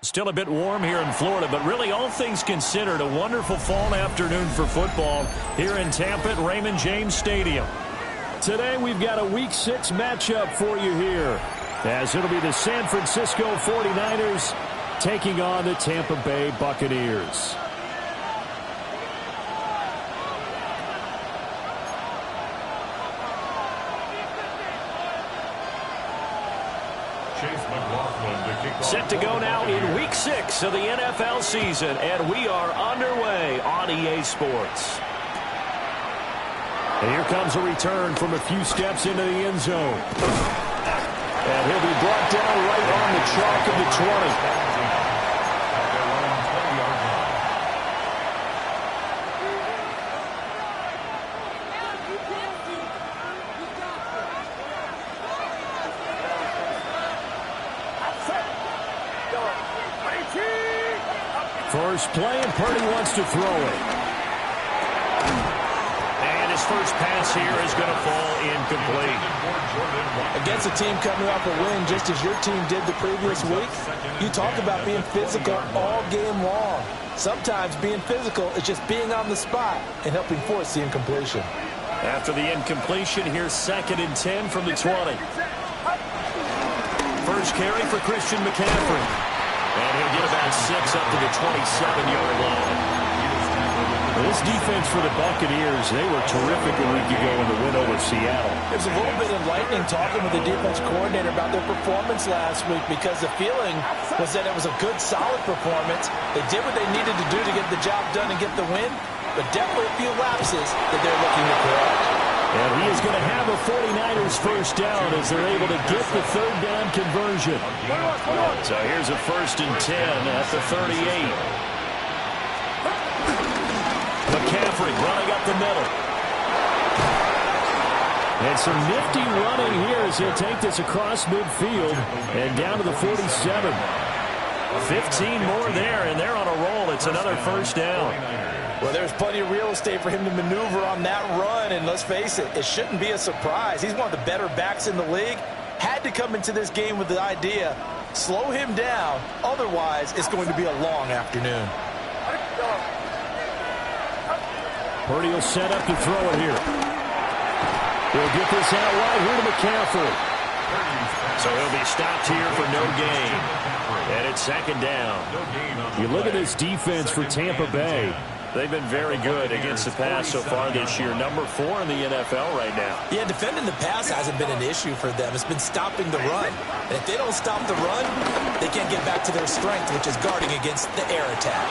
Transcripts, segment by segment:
Still a bit warm here in Florida, but really all things considered, a wonderful fall afternoon for football here in Tampa at Raymond James Stadium. Today we've got a Week 6 matchup for you here, as it'll be the San Francisco 49ers taking on the Tampa Bay Buccaneers. Set to go now in Week 6 of the NFL season, and we are underway on EA Sports. And here comes a return from a few steps into the end zone. And he'll be brought down right on the chalk of the 20. First play, and Purdy wants to throw it. And his first pass here is going to fall incomplete. Against a team coming off a win, just as your team did the previous week, you talk about being physical all game long. Sometimes being physical is just being on the spot and helping force the incompletion. After the incompletion, here's 2nd and 10 from the 20. First carry for Christian McCaffrey. And he'll get about 6 up to the 27-yard line. This defense for the Buccaneers, they were terrific a week ago in the win over Seattle. There's a little bit enlightening talking with the defense coordinator about their performance last week, because the feeling was that it was a good, solid performance. They did what they needed to do to get the job done and get the win, but definitely a few lapses that they're looking to correct. And he is going to have a 49ers first down as they're able to get the third down conversion. So here's a 1st and 10 at the 38. McCaffrey running up the middle. And some nifty running here as he'll take this across midfield and down to the 47. 15 more there, and they're on a roll. It's another first down. Well, there's plenty of real estate for him to maneuver on that run, and let's face it, it shouldn't be a surprise. He's one of the better backs in the league. Had to come into this game with the idea, slow him down, otherwise it's going to be a long afternoon. Purdy will set up to throw it here. He'll get this out wide here to McCaffrey. So he'll be stopped here for no gain. And it's 2nd down. You look at this defense for Tampa Bay. They've been very good against the pass so far this year. Number 4 in the NFL right now. Yeah, defending the pass hasn't been an issue for them. It's been stopping the run. And if they don't stop the run, they can't get back to their strength, which is guarding against the air attack.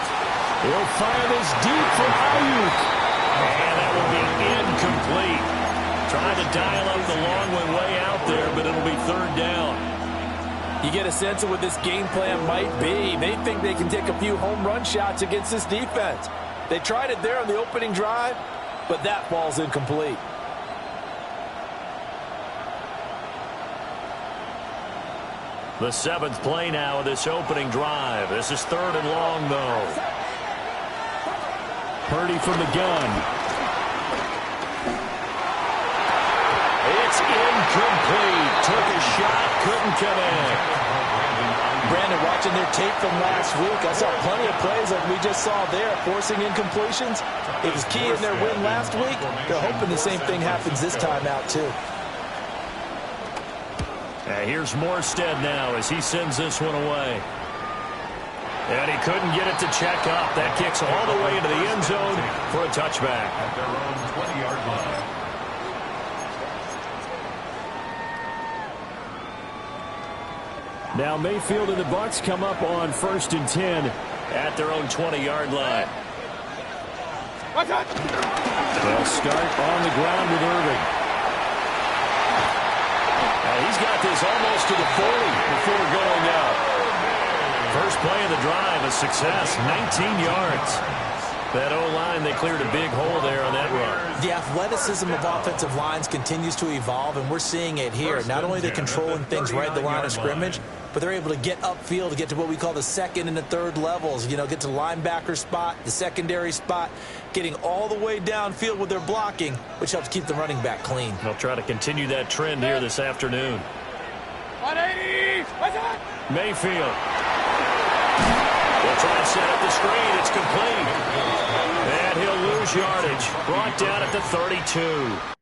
He'll fire this deep for Ayuk. And that will be incomplete. Trying to dial up the long one way out there, but it'll be 3rd down. You get a sense of what this game plan might be. They think they can take a few home run shots against this defense. They tried it there on the opening drive, but that falls incomplete. The 7th play now of this opening drive. This is 3rd and long, though. Purdy from the gun. It's incomplete. Took a shot, couldn't connect. Brandon, watching their tape from last week, I saw plenty of plays like we just saw there, forcing incompletions. It was key in their win last week. They're hoping the same thing happens this time out, too. Here's Morstead now as he sends this one away. And he couldn't get it to check up. That kicks all the way into the end zone for a touchback. At their own 20-yard line. Now Mayfield and the Bucs come up on 1st and 10 at their own 20-yard line. They'll start on the ground with Irving. He's got this almost to the 40 before going out. First play of the drive, a success, 19 yards. That O-line, they cleared a big hole there on that run. The athleticism of offensive lines continues to evolve, and we're seeing it here. Not only are they controlling things right at the line of scrimmage, but they're able to get upfield to get to what we call the 2nd and the 3rd levels. You know, get to the linebacker spot, the secondary spot, getting all the way downfield with their blocking, which helps keep the running back clean. They'll try to continue that trend here this afternoon. 180! Mayfield. They'll try and set up the screen. It's complete. And he'll lose yardage. Brought down at the 32.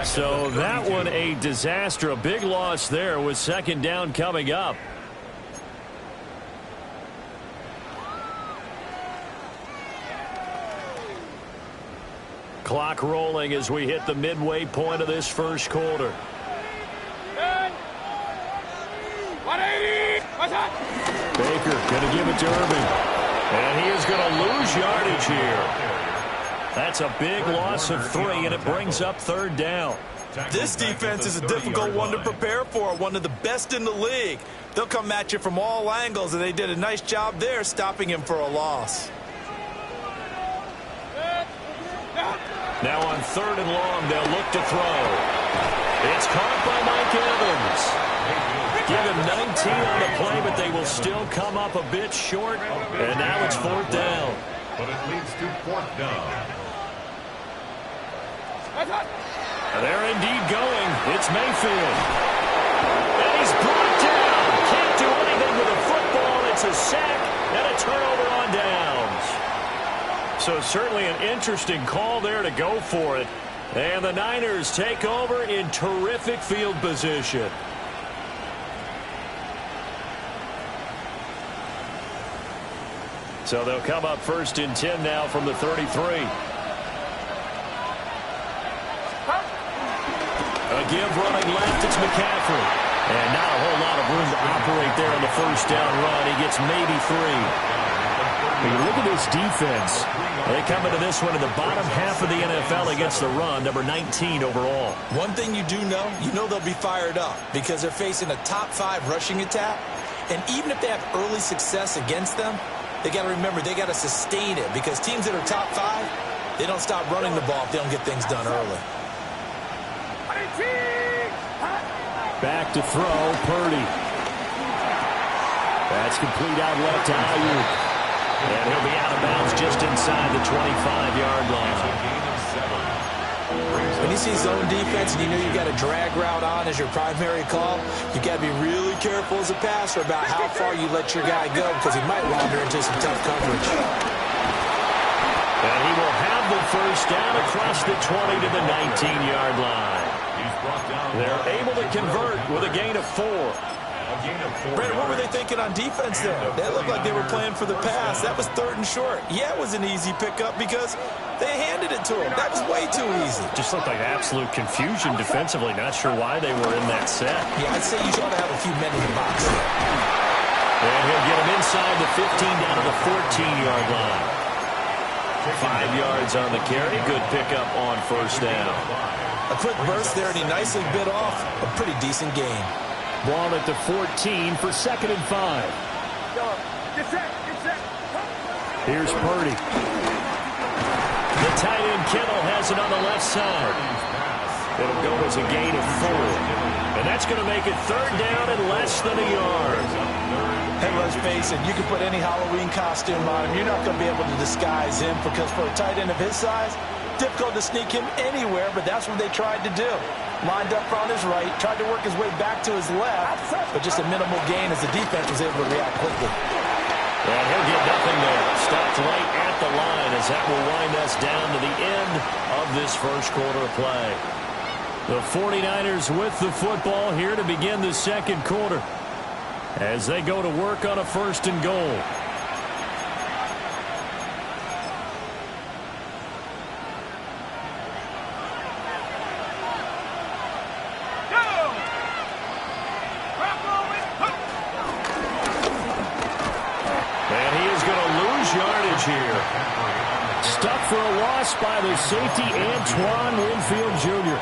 So that one a disaster. A big loss there with second down coming up. Clock rolling as we hit the midway point of this first quarter. Baker going to give it to Urban. And he is going to lose yardage here. That's a big loss of 3, and it brings up third down. This defense is a difficult one to prepare for, one of the best in the league. They'll come at you from all angles, and they did a nice job there stopping him for a loss. Now on third and long, they'll look to throw. It's caught by Mike Evans. Give him 19 on the play, but they will still come up a bit short, and now it's fourth down. But it leads to fourth down. They're indeed going. It's Mayfield. And he's brought down. Can't do anything with a football. It's a sack and a turnover on downs. So certainly an interesting call there to go for it. And the Niners take over in terrific field position. So they'll come up 1st and 10 now from the 33. A give running left, it's McCaffrey. And not a whole lot of room to operate there on the first down run. He gets maybe 3. When you look at this defense, they come into this one in the bottom half of the NFL against the run, number 19 overall. One thing you do know, they'll be fired up because they're facing a top 5 rushing attack. And even if they have early success against them, they got to remember they got to sustain it because teams that are top 5, they don't stop running the ball if they don't get things done early. Back to throw, Purdy. That's complete out left to Ayuk. And he'll be out of bounds just inside the 25-yard line. When you see zone defense and you know you've got a drag route on as your primary call, you got to be really careful as a passer about how far you let your guy go because he might wander into some tough coverage. And he will have the first down across the 20 to the 19-yard line. They're able to convert with a gain of 4. Brandon, what were they thinking on defense there? That looked like they were playing for the pass. That was 3rd and short. Yeah, it was an easy pickup because they handed it to him. That was way too easy. Just looked like absolute confusion defensively. Not sure why they were in that set. Yeah, I'd say you ought to have a few men in the box. And he'll get him inside the 15 down to the 14-yard line. 5 yards on the carry. Good pickup on first down. A quick burst there, and he nicely bit off a pretty decent gain. Ball at the 14 for 2nd and 5. Here's Purdy. The tight end Kittle has it on the left side. It'll go as a gain of 4. And that's going to make it 3rd down and less than a yard. Hey, let's face it, you can put any Halloween costume on him. You're not going to be able to disguise him because for a tight end of his size, difficult to sneak him anywhere, but that's what they tried to do. Lined up on his right, tried to work his way back to his left, but just a minimal gain as the defense was able to react quickly. And he'll get nothing there. Stopped right at the line as that will wind us down to the end of this first quarter of play. The 49ers with the football here to begin the second quarter as they go to work on a 1st and goal. Here. Stuck for a loss by the safety, Antoine Winfield Jr.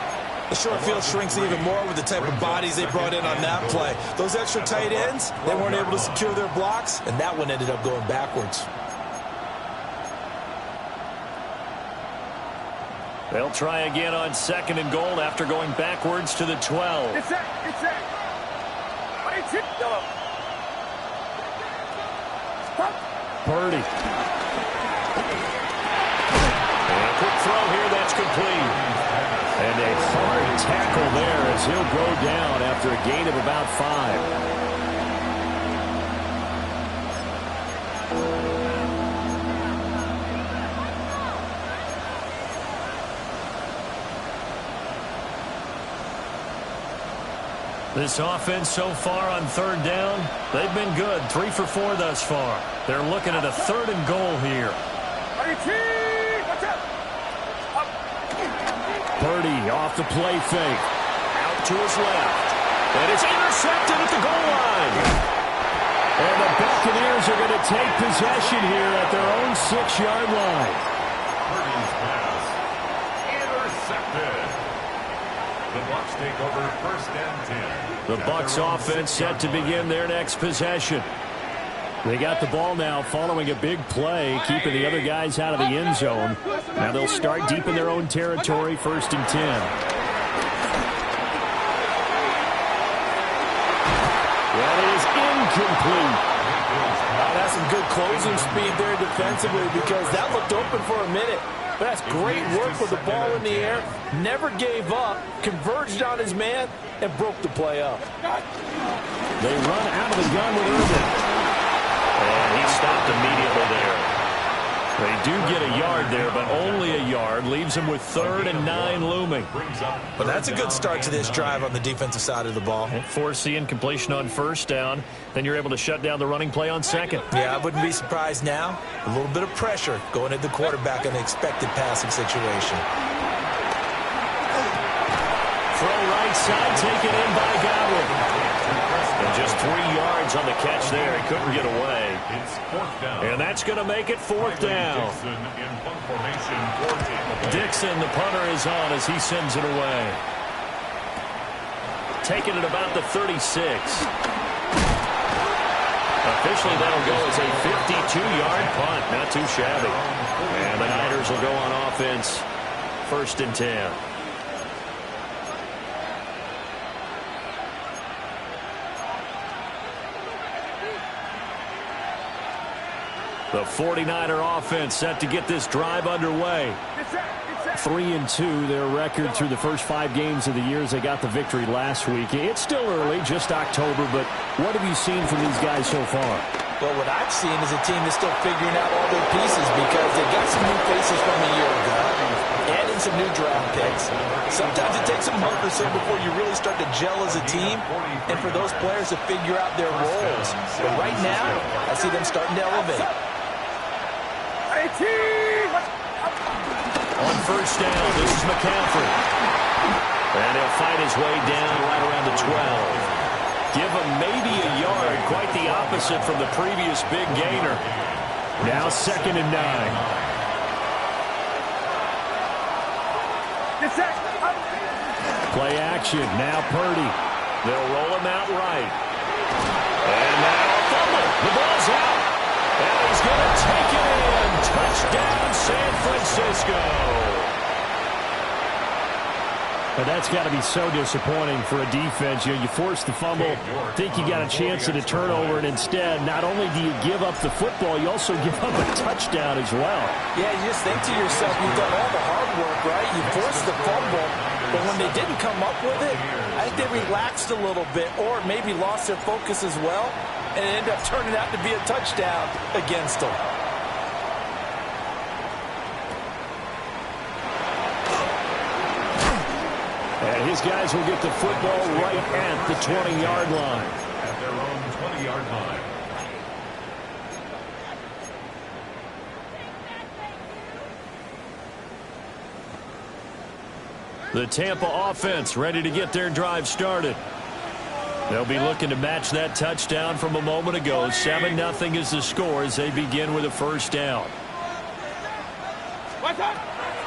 The short field shrinks even more with the type of bodies they brought in on that play. Those extra tight ends, they weren't able to secure their blocks, and that one ended up going backwards. They'll try again on 2nd and goal after going backwards to the 12. It's set. Purdy. And a quick throw here, that's complete. And a hard tackle there as he'll go down after a gain of about 5. This offense so far on 3rd down, they've been good. 3 for 4 thus far. They're looking at a 3rd and goal here. Purdy off the play fake. Out to his left. And it's intercepted at the goal line. And the Buccaneers are going to take possession here at their own 6-yard line. Purdy's pass intercepted. The Bucs take over 1st and 10. The Bucs offense set to begin their next possession. They got the ball now following a big play, keeping the other guys out of the end zone. Now they'll start deep in their own territory, 1st and 10. That is incomplete. That's some good closing speed there defensively because that looked open for a minute. But that's great work with the ball in the air. Never gave up, converged on his man, and broke the play up. They run out of the gun with Urban. And he stopped immediately there. They do get a yard there, but only a yard. Leaves them with 3rd and 9 looming. But that's a good start to this drive on the defensive side of the ball. And force the incompletion on 1st down. Then you're able to shut down the running play on 2nd. Yeah, I wouldn't be surprised now. A little bit of pressure going at the quarterback in an expected passing situation. Throw right side, taken in by Godwin. And just 3 yards on the catch there. He couldn't get away. It's 4th down. And that's going to make it 4th down. Dixon in punt formation for Tampa Bay. Dixon, the punter, is on as he sends it away. Taking it about the 36. Officially, that'll go as a 52-yard punt. Not too shabby. And the Niners will go on offense. 1st and 10. The 49er offense set to get this drive underway. 3-2, their record through the first 5 games of the year as they got the victory last week. It's still early, just October, but what have you seen from these guys so far? Well, what I've seen is a team that's still figuring out all their pieces because they got some new faces from a year ago, adding some new draft picks. Sometimes it takes a month or so before you really start to gel as a team and for those players to figure out their roles. But right now, I see them starting to elevate. On 1st down, this is McCaffrey. And he'll fight his way down right around the 12. Give him maybe a yard, quite the opposite from the previous big gainer. Now 2nd and 9. Play action, now Purdy. They'll roll him out right. And now a fumble. The ball's out. And he's going to take it in. Touchdown, San Francisco. But that's got to be so disappointing for a defense. You force the fumble, think you got a chance at a turnover, and instead, not only do you give up the football, you also give up a touchdown as well. Yeah, you just think to yourself, you've done all the hard work, right? You forced the fumble, but when they didn't come up with it, I think they relaxed a little bit or maybe lost their focus as well, and it ended up turning out to be a touchdown against them. And his guys will get the football right at the 20-yard line. At their own 20-yard line. The Tampa offense ready to get their drive started. They'll be looking to match that touchdown from a moment ago. 7-0 is the score as they begin with a 1st down.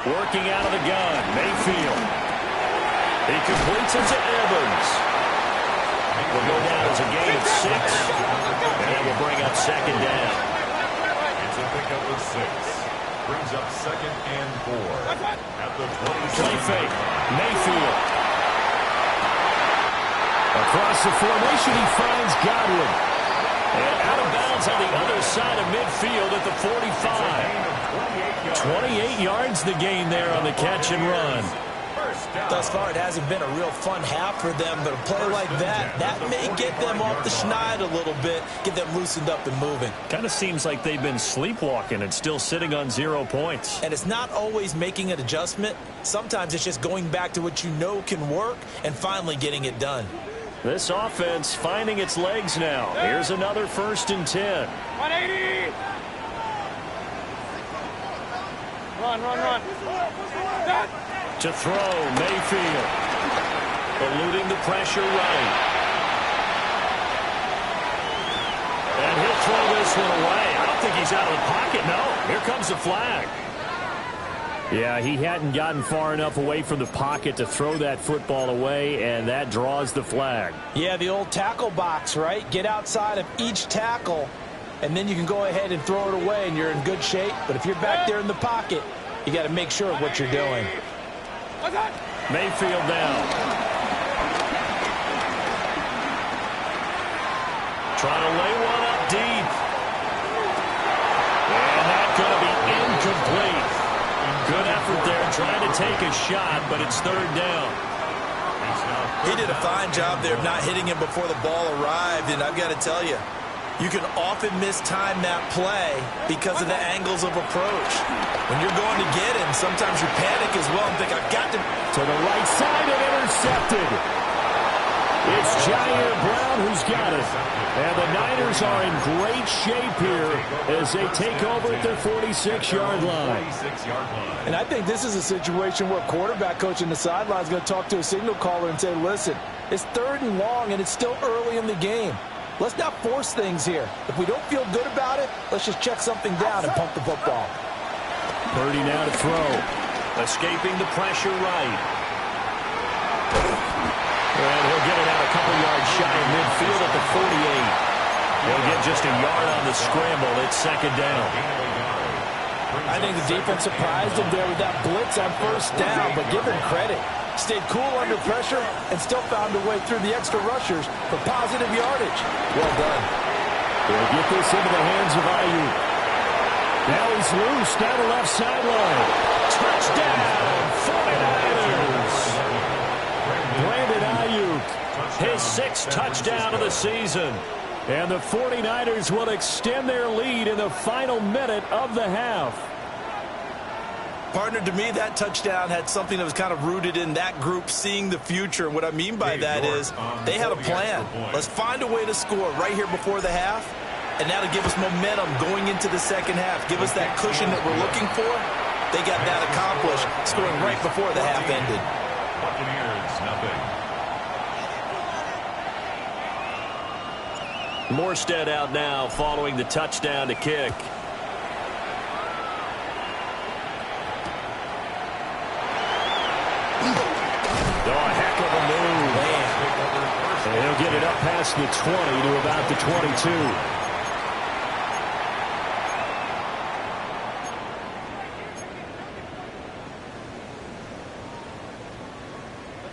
Working out of the gun, Mayfield. He completes it to Evans. Will go down as a gain of 6. And that will bring up 2nd down. It's a pickup of 6. Brings up 2nd and 4. At the 20. Play fake. Mayfield. Across the formation, he finds Godwin. And out of bounds on the other side of midfield at the 45. 28 yards the gain there on the catch and run. Thus far, it hasn't been a real fun half for them, but a play like that may get them off the schneid a little bit, get them loosened up and moving. Kind of seems like they've been sleepwalking and still sitting on 0 points. And it's not always making an adjustment. Sometimes it's just going back to what you know can work and finally getting it done. This offense finding its legs now. Here's another 1st and 10. 180! Run. To throw, Mayfield. Eluding the pressure right. And he'll throw this one away. I don't think he's out of the pocket, no. Here comes the flag. Yeah, he hadn't gotten far enough away from the pocket to throw that football away, and that draws the flag. Yeah, the old tackle box, right? Get outside of each tackle, and then you can go ahead and throw it away, and you're in good shape. But if you're back there in the pocket, you got to make sure of what you're doing. Mayfield down. Trying to lay one up deep. And that's going to be incomplete. Good trying to take a shot, but it's third down. He did a fine job there of not hitting him before the ball arrived, and I've got to tell you, you can often mistime that play because of the angles of approach. When you're going to get him, sometimes you panic as well and think, I've got to... To the right side and intercepted. It's Jair Brown who's got it. And the Niners are in great shape here as they take over at their 46-yard line. And I think this is a situation where quarterback coach in the sideline is going to talk to a signal caller and say, listen, it's third and long and it's still early in the game. Let's not force things here. If we don't feel good about it, let's just check something down and pump the football. Purdy now to throw. Escaping the pressure right. And he'll get it out a couple yards shy of midfield at the 48. He'll get just a yard on the scramble. It's second down. I think the defense surprised him there with that blitz on first down, but give him credit. Stayed cool under pressure and still found a way through the extra rushers for positive yardage. Well done. They'll get this into the hands of Ayuk. Now he's loose down the left sideline. Touchdown, 49ers. Brandon Ayuk, his sixth touchdown of the season. And the 49ers will extend their lead in the final minute of the half. Partner, to me, that touchdown had something that was kind of rooted in that group seeing the future. What I mean by that is they had a plan. Let's find a way to score right here before the half, and that'll give us momentum going into the second half. Give us that cushion that we're looking for. They got that accomplished, scoring right before the half ended. Buccaneers, nothing. Morstead out now following the touchdown to kick. Oh, heck of a move. Man. And he'll get it up past the 20 to about the 22.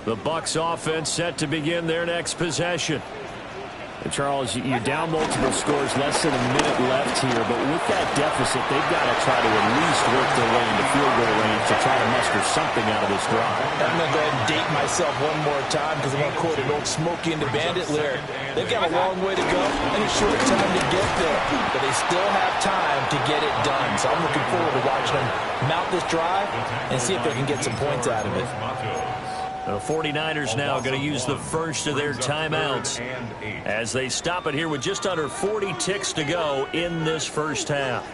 The Bucs offense set to begin their next possession. And Charles, you're down multiple scores, less than a minute left here, but with that deficit, they've got to try to at least work their way into field goal range to try to muster something out of this drive. I'm going to go ahead and date myself one more time because I'm going to quote an old Smokey and the Bandit lyric. They've got a long way to go and a short time to get there, but they still have time to get it done. So I'm looking forward to watching them mount this drive and see if they can get some points out of it. The 49ers now going to use the first of their timeouts as they stop it here with just under 40 ticks to go in this first half.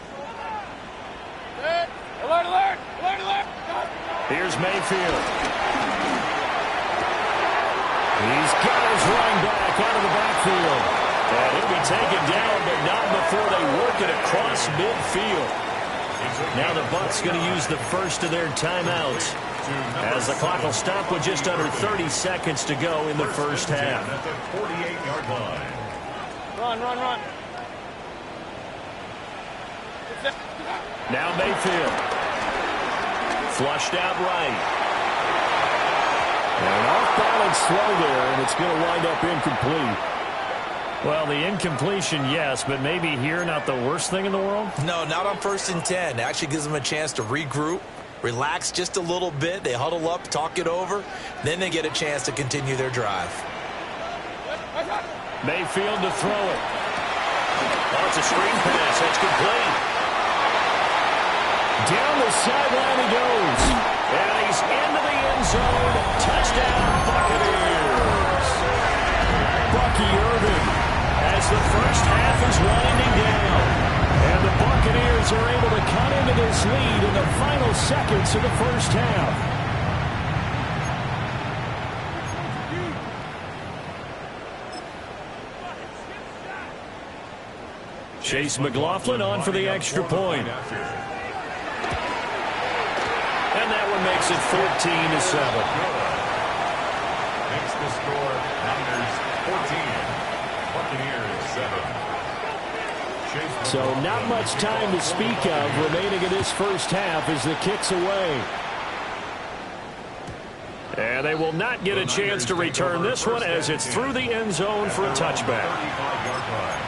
Alert, alert, alert, alert. Here's Mayfield. He's got his running back out of the backfield. And he'll be taken down, but not before they work it across midfield. Now the Bucs going to use the first of their timeouts as the clock will stop with just under 30 seconds to go in the first half. At the 48-yard line. Run, run, run. Now Mayfield. Flushed out right. And an off-balance throw there, and it's going to wind up incomplete. Well, the incompletion, yes, but maybe here not the worst thing in the world? No, not on 1st and 10. It actually gives them a chance to regroup, relax just a little bit. They huddle up, talk it over. Then they get a chance to continue their drive. Mayfield to throw it. Oh, it's a screen pass. That's complete. Down the sideline he goes. And he's into the end zone. Touchdown, Buccaneers. Bucky Irving as the first half is winding down. And the Buccaneers are able to cut into this lead in the final seconds of the first half. Chase McLaughlin on for the extra point. And that one makes it 14-7. Makes the score Niners 14, Buccaneers 7. So not much time to speak of remaining in this first half as the kick's away. And they will not get a chance to return this one as it's through the end zone for a touchback. 35-yard line.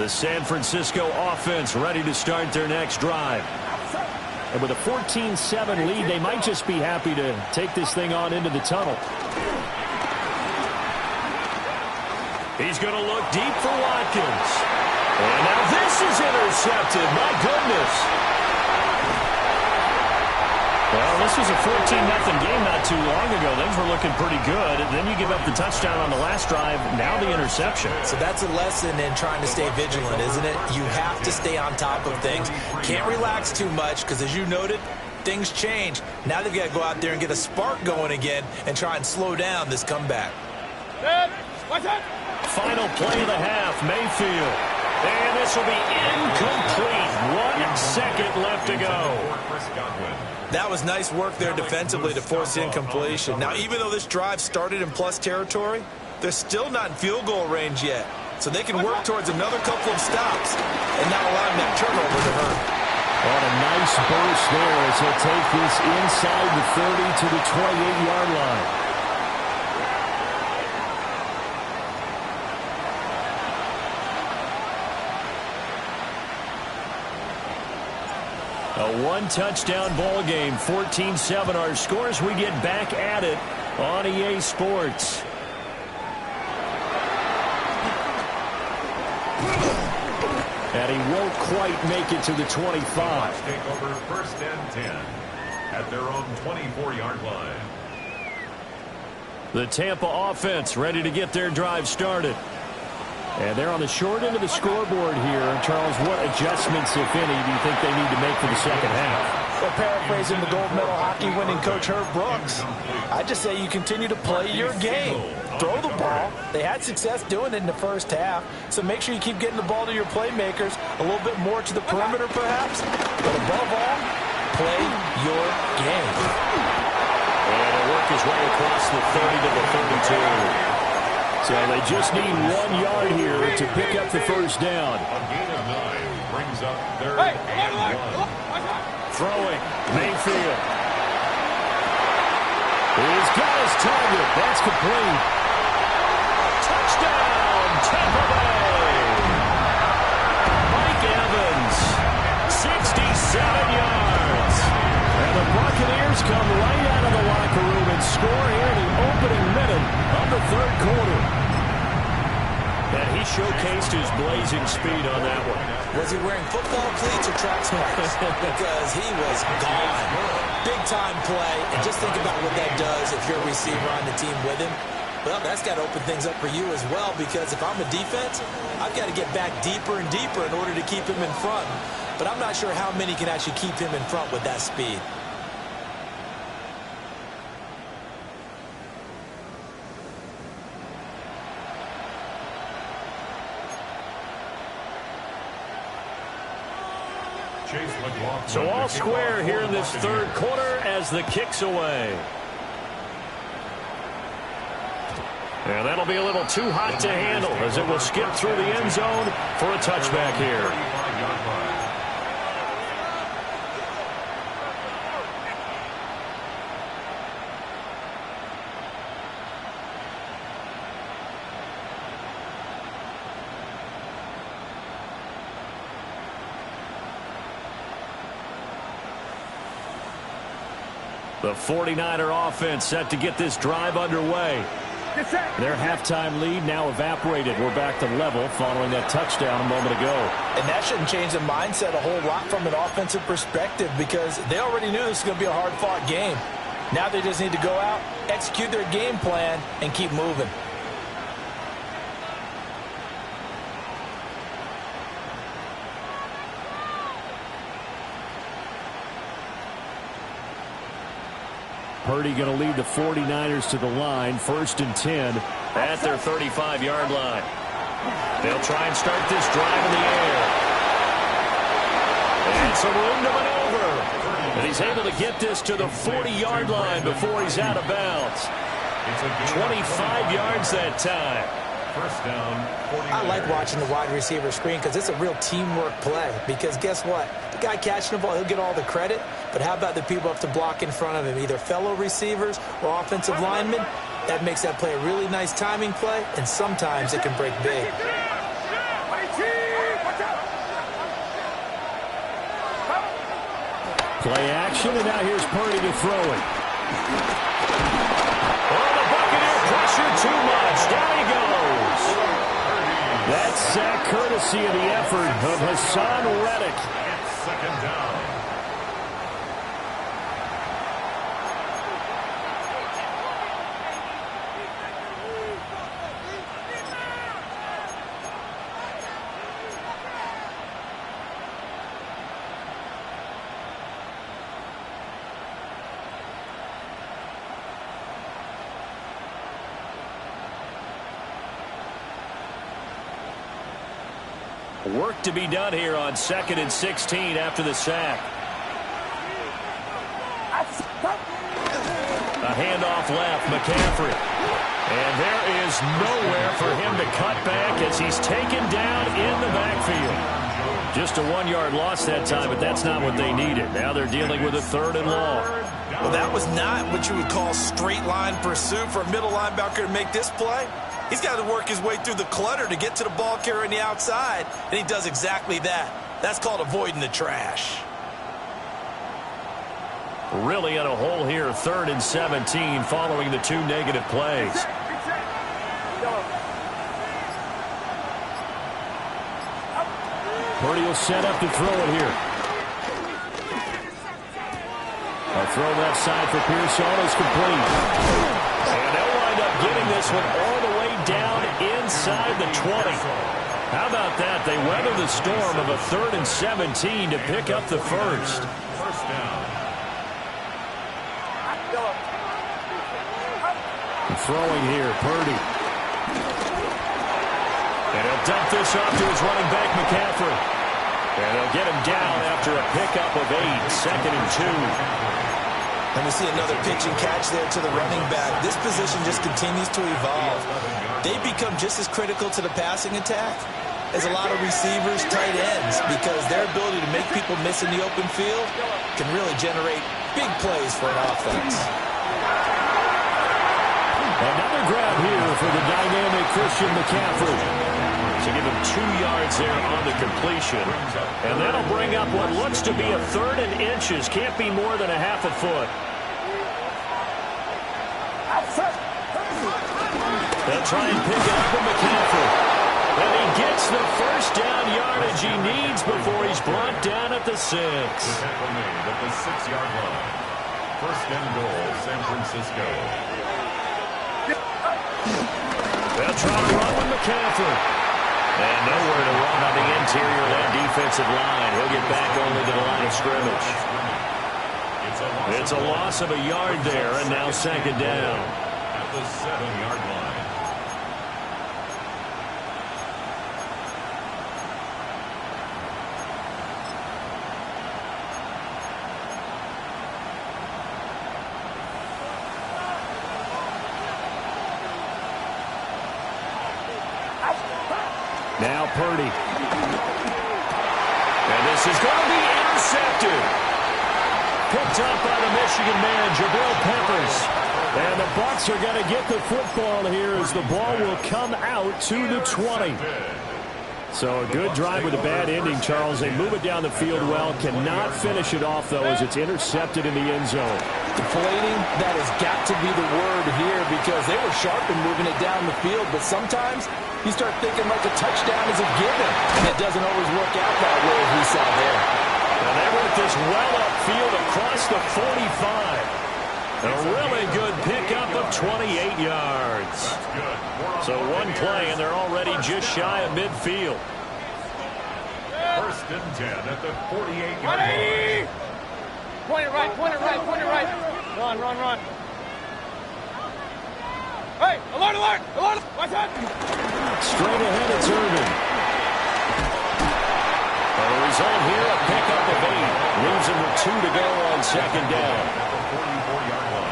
The San Francisco offense ready to start their next drive. And with a 14-7 lead, they might just be happy to take this thing on into the tunnel. He's going to look deep for Watkins. And now this is intercepted. My goodness. Well, this was a 14-0 game not too long ago. Things were looking pretty good. And then you give up the touchdown on the last drive. Now the interception. So that's a lesson in trying to stay vigilant, isn't it? You have to stay on top of things. Can't relax too much because, as you noted, things change. Now they've got to go out there and get a spark going again and try and slow down this comeback. Final play of the half, Mayfield. And this will be incomplete. 1 second left to go. That was nice work there defensively to force incompletion. Now, even though this drive started in plus territory, they're still not in field goal range yet. So they can work towards another couple of stops and not allowing that turnover to hurt. On a nice burst there as he'll take this inside the 30 to the 28-yard line. A one-touchdown ball game, 14-7 our scores. We get back at it on EA Sports. And he won't quite make it to the 25. Take over 1st and 10 at their own 24-yard line. The Tampa offense ready to get their drive started. And they're on the short end of the scoreboard here. Charles, what adjustments, if any, do you think they need to make for the second half? Well, paraphrasing the gold medal hockey winning coach Herb Brooks, I just say you continue to play your game. Throw the ball. They had success doing it in the first half, so make sure you keep getting the ball to your playmakers, a little bit more to the perimeter perhaps, but above all, play your game. And it'll work his way across the 30 to the 32. So they just need 1 yard here to pick up the first down. A gain of 9 brings up 3rd and 1. Throwing, Mayfield. He's got his target. That's complete. Touchdown, Tampa Bay. Mike Evans, 67 yards. And the Buccaneers come right out of the locker room and score here in the opening minute of the 3rd quarter. And he showcased his blazing speed on that one. Was he wearing football cleats or track spikes? Because he was gone. Big-time play. And just think about what that does if you're a receiver on the team with him. Well, that's got to open things up for you as well, because if I'm a defense, I've got to get back deeper and deeper in order to keep him in front. But I'm not sure how many can actually keep him in front with that speed. So all square here in this 3rd quarter as the kick's away. And that'll be a little too hot to handle as it will skip through the end zone for a touchback here. The 49er offense set to get this drive underway. Their halftime lead now evaporated. We're back to level following that touchdown a moment ago. And that shouldn't change the mindset a whole lot from an offensive perspective, because they already knew this was going to be a hard-fought game. Now they just need to go out, execute their game plan, and keep moving. Purdy going to lead the 49ers to the line, 1st and 10 at their 35-yard line. They'll try and start this drive in the air. And some room to maneuver. And he's able to get this to the 40-yard line before he's out of bounds. 25 yards that time. First down, 49ers. I like watching the wide receiver screen because it's a real teamwork play. Because guess what? The guy catching the ball, he'll get all the credit. But how about the people up to block in front of him, either fellow receivers or offensive linemen? That makes that play a really nice timing play, and sometimes it can break big. Play action, and now here's Purdy to throw it. Oh, the Buccaneer pressure too much. Down he goes. That sack courtesy of the effort of Hassan Reddick. Second down. Work to be done here on 2nd and 16 after the sack. A handoff left, McCaffrey. And there is nowhere for him to cut back as he's taken down in the backfield. Just a 1-yard loss that time, but that's not what they needed. Now they're dealing with a 3rd and long. Well, that was not what you would call straight line pursuit for a middle linebacker to make this play. He's got to work his way through the clutter to get to the ball carrier on the outside, and he does exactly that. That's called avoiding the trash. Really in a hole here, 3rd and 17 following the 2 negative plays. Purdy will set up to throw it here. A throw left side for Pearson is complete. And they'll wind up getting this one all the way down inside the 20. How about that? They weather the storm of a 3rd and 17 to pick up the first. First down. Throwing here, Purdy. And he'll dump this off to his running back, McCaffrey. And they'll get him down after a pickup of 8, 2nd and 2. And we see another pitch and catch there to the running back. This position just continues to evolve. They become just as critical to the passing attack as a lot of receivers, tight ends, because their ability to make people miss in the open field can really generate big plays for an offense. Another grab here for the dynamic Christian McCaffrey. To give him 2 yards there on the completion. And that'll bring up what looks to be a 3rd and inches. Can't be more than a half a foot. They'll try and pick it up with McCaffrey. And he gets the first down yardage he needs before he's brought down at the 6. Tackle made at the 6-yard line. First and goal, San Francisco. They'll try to run with McCaffrey. And nowhere to run on the interior of that defensive line. He'll get back only to the line of scrimmage. It's a loss of a yard there, and now 2nd down. At the 7-yard line. Now Purdy. And this is going to be intercepted. Picked up by the Michigan man, Jabril Peppers. And the Bucs are going to get the football here as the ball will come out to the 20. So a good drive with a bad ending, Charles. They move it down the field well. Cannot finish it off, though, as it's intercepted in the end zone. Deflating, that has got to be the word here because they were sharp in moving it down the field, but sometimes you start thinking like a touchdown is a given, and it doesn't always work out that way as we saw there. And they work this well upfield across the 45. A really good pickup of 28 yards. So one play, and they're already just shy of midfield. First and 10 at the 48-yard line. Point it right, point it right, point it right. Run, run, run. Hey, alert, alert, alert. Watch out. Straight ahead, it's Irvin. And the result here, a pickup of 8. Leaves him with 2 to go on 2nd down. At the 44-yard line.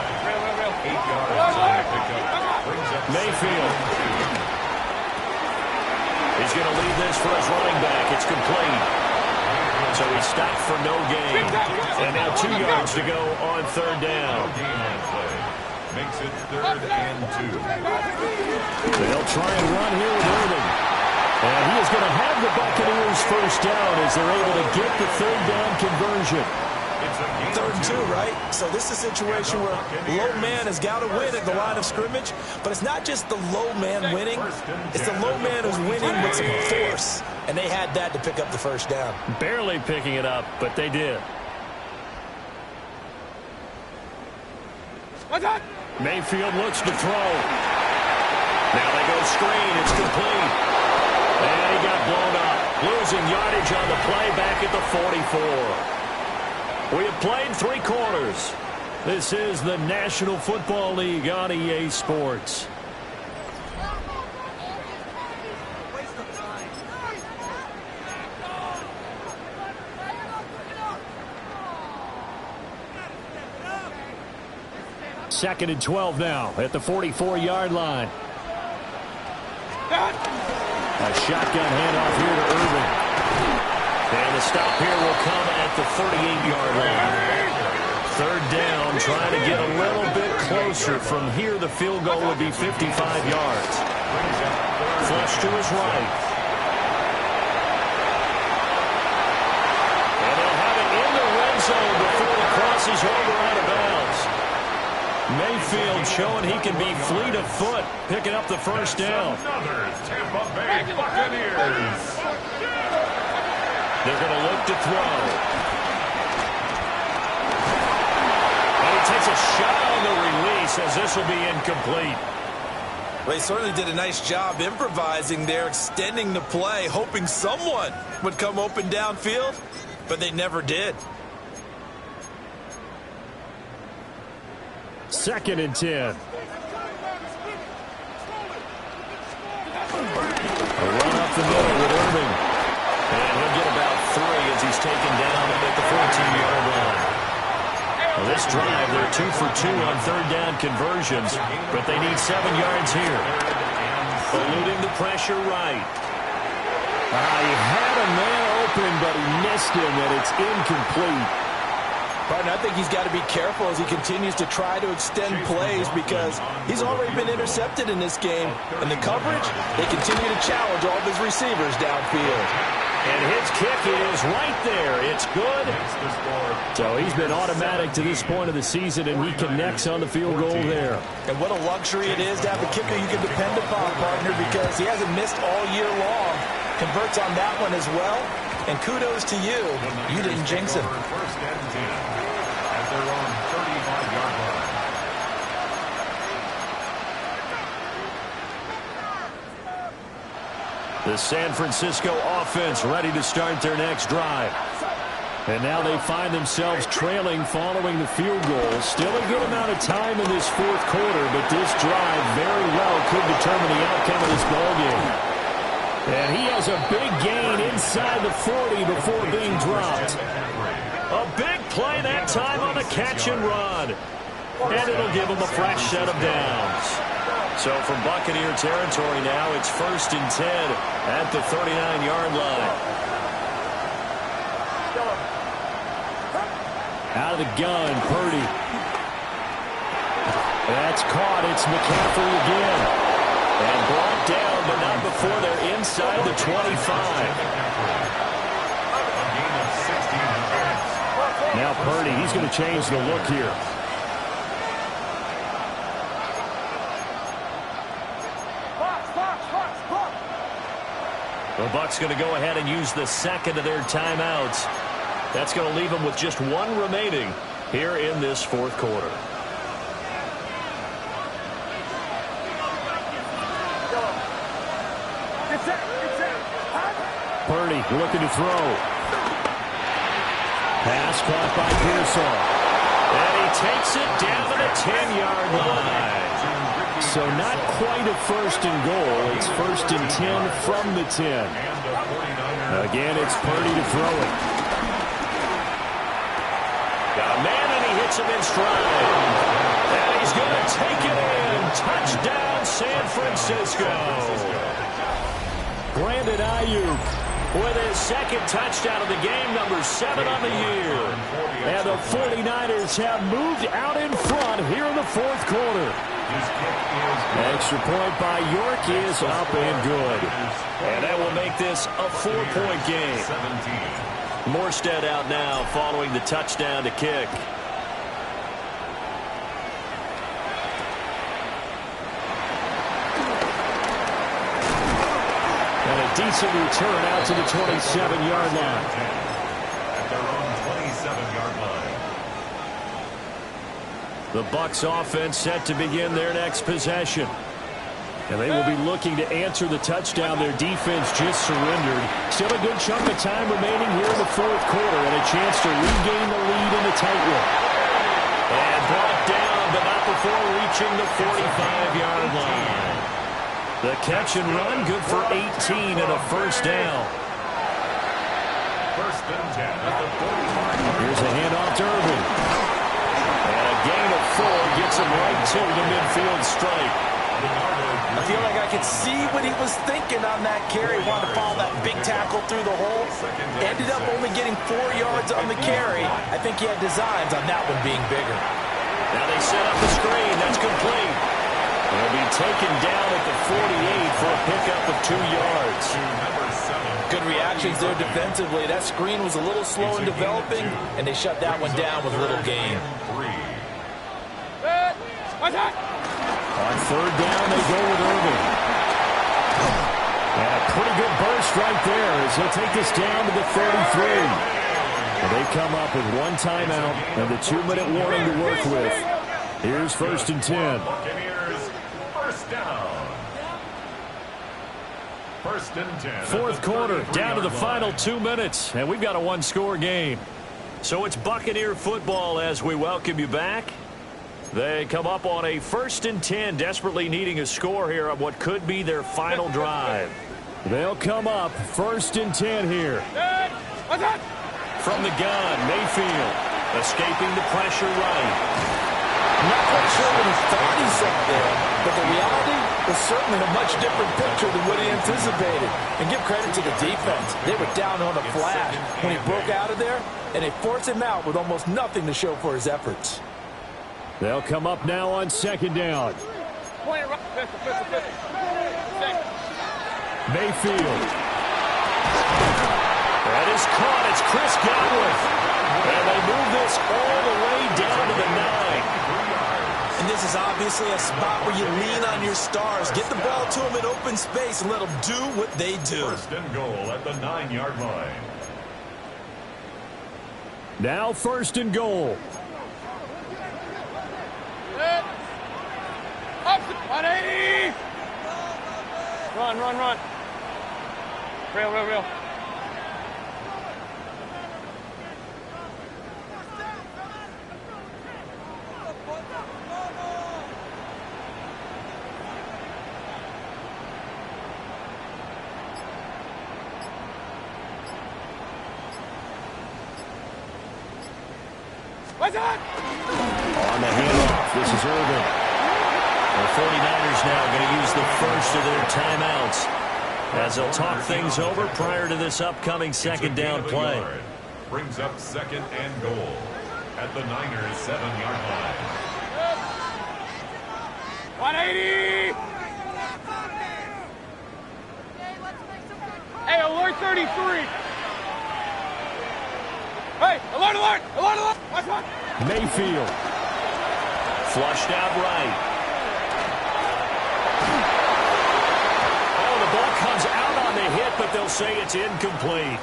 8 yards on the pickup. Brings up Mayfield. He's going to leave this for his running back. It's complete. So he stopped for no gain. And now 2 yards to go on 3rd down. Makes it 3rd and 2. They'll try and run here with Irvin. And he is going to have the Buccaneers first down as they're able to get the 3rd down conversion. 3rd and 2, right? So this is a situation where low man has got to win at the line of scrimmage, but it's not just the low man winning. It's the low man who's winning with some force, and they had that to pick up the first down. Barely picking it up, but they did. Mayfield looks to throw. Now they go screen. It's complete. And he got blown up. Losing yardage on the play back at the 44. We have played 3 quarters. This is the National Football League on EA Sports. Second and 12 now at the 44-yard line. A shotgun handoff here to Irvin. And the stop here will come at the 38-yard line. 3rd down, trying to get a little bit closer. From here, the field goal would be 55 yards. Flush to his right. And they'll have it in the red zone before he crosses over out of bounds. Mayfield showing he can be fleet of foot, picking up the first down. Another Tampa Bay Buccaneers. They're going to look to throw. And he takes a shot on the release as this will be incomplete. Well, he certainly did a nice job improvising there, extending the play, hoping someone would come open downfield, but they never did. 2nd and 10. A run up the middle with Irving. And he'll get about 3 as he's taken down at the 14-yard line. Well, this drive, they're 2 for 2 on 3rd down conversions, but they need 7 yards here. Eluding the pressure right. He had a man open, but he missed him, and it's incomplete. Partner, I think he's got to be careful as he continues to try to extend plays because he's already been intercepted in this game. And the coverage, they continue to challenge all of his receivers downfield. And his kick is right there. It's good. So he's been automatic to this point of the season, and he connects on the field goal there. And what a luxury it is to have a kicker you can depend upon, partner, because he hasn't missed all year long. Converts on that one as well. And kudos to you. You didn't jinx him. First and 10 at their own 35-yard line. The San Francisco offense ready to start their next drive. And now they find themselves trailing following the field goal. Still a good amount of time in this 4th quarter, but this drive very well could determine the outcome of this ballgame. And he has a big gain inside the 40 before being dropped. A big play that time on the catch and run. And it'll give him a fresh set of downs. So from Buccaneer territory now, it's 1st and 10 at the 39-yard line. Out of the gun, Purdy. That's caught. It's McCaffrey again. And brought down, but not before they're inside the 25. Now Purdy, he's going to change the look here. The Bucs going to go ahead and use the 2nd of their timeouts. That's going to leave them with just 1 remaining here in this 4th quarter. Purdy looking to throw. Pass caught by Pearsall. And he takes it down to the 10-yard line. So not quite a 1st and goal. It's 1st and 10 from the 10. Again, it's Purdy to throw it. Got a man, and he hits him in stride. And he's going to take it in. Touchdown, San Francisco. Brandon Ayuk with his 2nd touchdown of the game, number 7 on the year. And the 49ers have moved out in front here in the 4th quarter. Extra point by York is up and good. And that will make this a 4-point game. Morstead out now following the touchdown to kick. And a decent return out to the 27-yard line. At their own 27-yard line. The Bucs offense set to begin their next possession. And they will be looking to answer the touchdown their defense just surrendered. Still a good chunk of time remaining here in the fourth quarter and a chance to regain the lead in the tightrope. And brought down, but not before reaching the 45-yard line. The catch and run, good for 18 and a first down. First and 10 at the 45. Here's a handoff to Irving. And a gain of 4 gets him right to the midfield stripe. I feel like I could see what he was thinking on that carry. Wanted to follow that big tackle through the hole. Ended up only getting 4 yards on the carry. I think he had designs on that one being bigger. Now they set up the screen. That's complete. They'll be taken down at the 48 for a pickup of 2 yards. Good reactions there defensively. That screen was a little slow in developing, and they shut that one down with little gain. On third down, they go with Irving. And a pretty good burst right there as he'll take this down to the 33. And they come up with 1 timeout and the 2-minute warning to work with. Here's first and 10. First down. First and 10. Fourth quarter, down to the final 2 minutes, and we've got a 1-score game. So it's Buccaneer football as we welcome you back. They come up on a first and 10, desperately needing a score here on what could be their final drive. They'll come up first and 10 here. From the gun, Mayfield escaping the pressure right. Not quite sure what he thought he saw there, but the reality was certainly a much different picture than what he anticipated. And give credit to the defense. They were down on a flash when he broke out of there, and they forced him out with almost nothing to show for his efforts. They'll come up now on second down. Mayfield. That is caught. It's Chris Godwin. And they move this all the way down to the 9. And this is obviously a spot where you lean on your stars. Get the ball to them in open space and let them do what they do. First and goal at the 9-yard line. Now first and goal. Up, 180. Run. Real. What's that? On the handoff, this is Irving. The 49ers now going to use the first of their timeouts as they'll talk things over prior to this upcoming second down play. Brings up second and goal at the Niners' 7-yard line. 180. Hey, alert 33. Hey, alert. Watch out. Mayfield. Flushed out right. Oh, the ball comes out on the hit, but they'll say it's incomplete.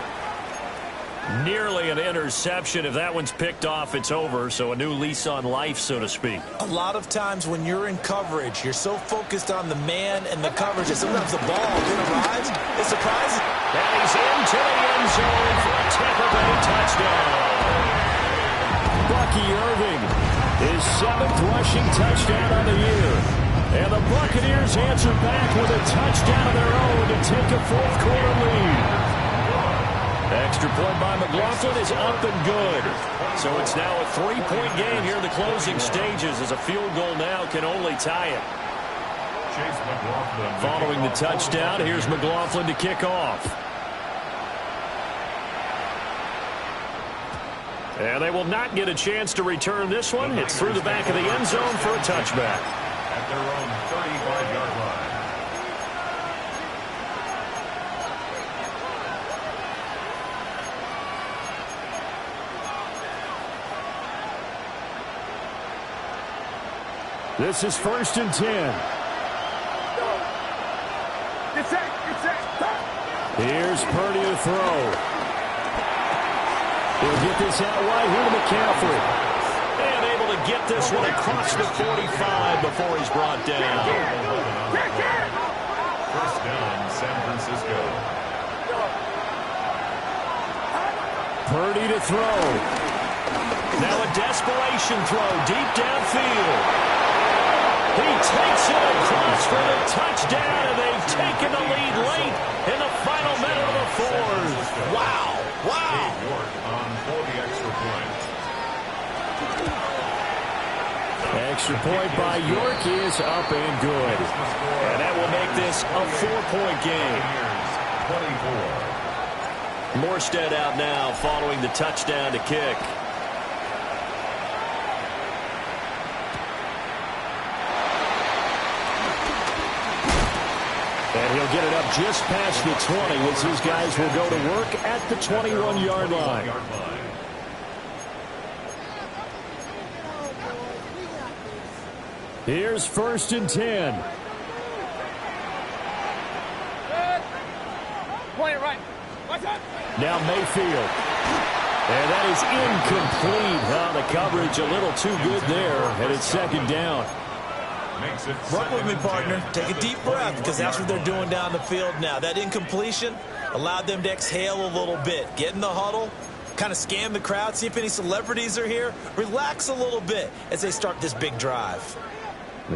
Nearly an interception. If that one's picked off, it's over. So a new lease on life, so to speak. A lot of times when you're in coverage, you're so focused on the man and the coverage that sometimes the ball arrives. It's surprising. And he's into the end zone for a Tampa Bay touchdown. Bucky Irving, his 7th rushing touchdown on the year. And the Buccaneers answer back with a touchdown of their own to take a fourth quarter lead. Extra point by McLaughlin is up and good. So it's now a 3-point game here in the closing stages as a field goal now can only tie it. Chase McLaughlin. Following the touchdown, here's McLaughlin to kick off. And they will not get a chance to return this one. It's through the back of the end zone for a touchback. At their own 35-yard line. This is 1st and 10. Here's Purdy to throw. He'll get this out wide here to McCaffrey. And able to get this one across the 45 before he's brought down. First down, San Francisco. Purdy to throw. Now a desperation throw deep downfield. He takes it across for the touchdown, and they've taken the lead late in the final minute of the fourth. Wow. Wow. York on for the extra point. Extra point by York is up and good. And that will make this a 4-point game. 24. Morstead out now following the touchdown to kick. And he'll get it up just past the 20 as his guys will go to work at the 21-yard line. Here's 1st and 10. Point it right. Now Mayfield. And that is incomplete. The coverage a little too good there, and it's 2nd down. Work with me, partner. Take a deep breath, because that's what they're doing down the field now. That incompletion allowed them to exhale a little bit. Get in the huddle, kind of scan the crowd, see if any celebrities are here. Relax a little bit as they start this big drive.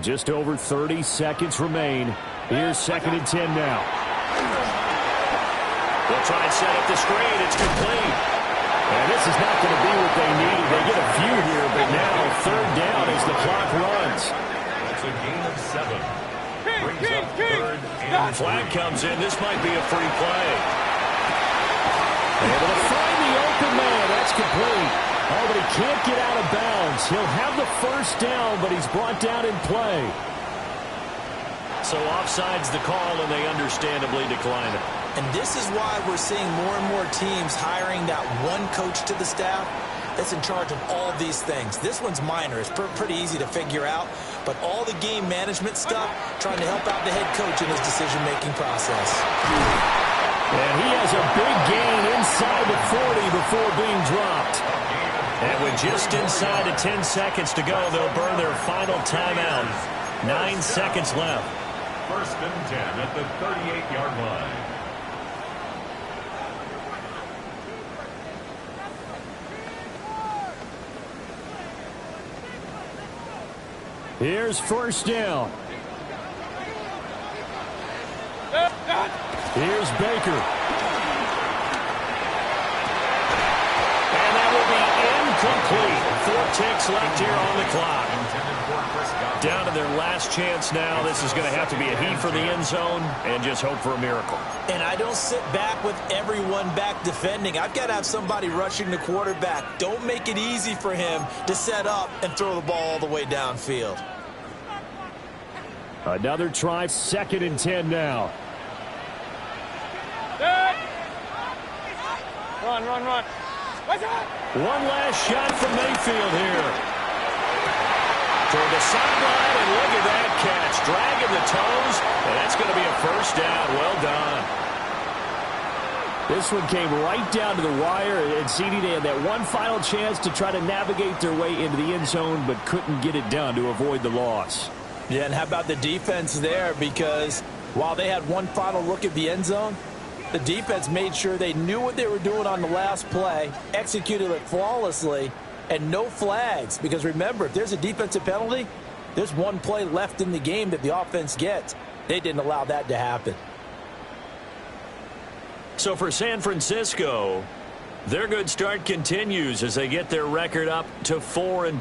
Just over 30 seconds remain. Here's 2nd and 10 now. They'll try and set up the screen. It's complete. And this is not going to be what they needed. They get a few here, but now 3rd down as the clock runs. It's a gain of 7. Brings up 3rd and Flag comes in. This might be a free play. Able to find the open man. That's complete. Oh, but he can't get out of bounds. He'll have the 1st down, but he's brought down in play. So offside's the call, and they understandably decline it. And this is why we're seeing more and more teams hiring that one coach to the staff that's in charge of all these things. This one's minor. It's pretty easy to figure out. But all the game management stuff, trying to help out the head coach in his decision-making process. And he has a big gain inside the 40 before being dropped. And with just inside of 10 seconds to go, they'll burn their final timeout. 9 seconds left. 1st and 10 at the 38-yard line. Here's 1st down. Here's Baker. And that will be incomplete. 4 ticks left here on the clock. Down to their last chance now. This is going to have to be a heave for the end zone and just hope for a miracle. And I don't sit back with everyone back defending. I've got to have somebody rushing the quarterback. Don't make it easy for him to set up and throw the ball all the way downfield. Another try, 2nd and 10 now. Run. One last shot from Mayfield here. Toward the sideline, and look at that catch. Dragging the toes, and that's going to be a 1st down. Well done. This one came right down to the wire, and CD, they had that one final chance to try to navigate their way into the end zone, but couldn't get it done to avoid the loss. Yeah, and how about the defense there? Because while they had one final look at the end zone, the defense made sure they knew what they were doing on the last play, executed it flawlessly, and no flags. Because remember, if there's a defensive penalty, there's one play left in the game that the offense gets. They didn't allow that to happen. So for San Francisco, their good start continues as they get their record up to 4-2.